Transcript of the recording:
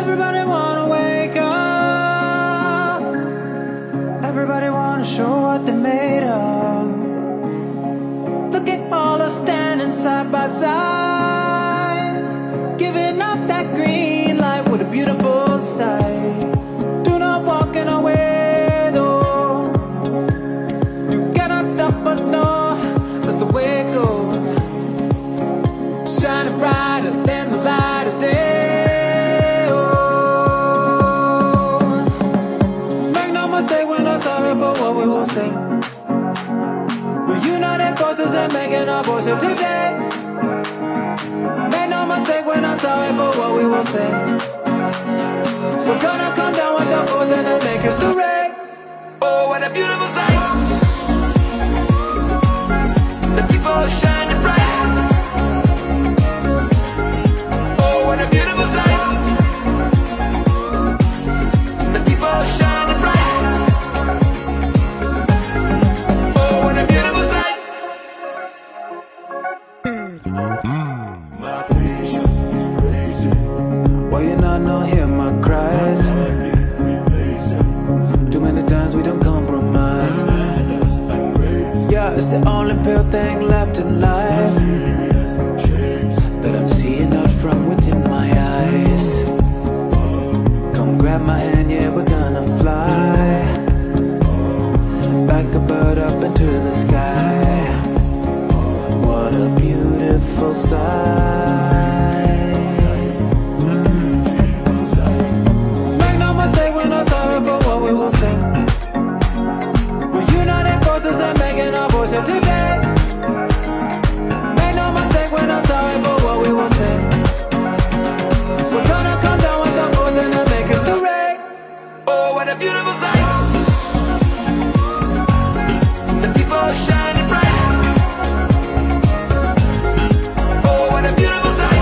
Everybody wanna wake up. Everybody wanna show what they're made of. Look at all us standing side by side, giving off that green light. What a beautiful sight. Do not walk in our way though. You cannot stop us, no. That's the way it goes. Shining brighter than the light of day. Oh, make no mistake, we're not sorry for what we will say. We're united forces and making our voice heard today. Make no mistake, we're not sorry for what we will say. We're gonna come down with the force and then make history. Oh, what a beautiful sight. The people are shining bright. My patience is racing. Why you not hear my cries? Too many times we don't compromise. Yeah, it's the only pure thing left in life that I'm seeing out from within my eyes. Come grab my hand, yeah, we're gonna fly like a bird up into the sky. What a beautiful sight. Make no mistake, we're not sorry for what we will say. We're united forces and making our voice heard today. Make no mistake, we're not sorry for what we will say. We're gonna come down with the force and then make history. Oh, what a beautiful sight. The people are shining bright. Oh, what a beautiful sight.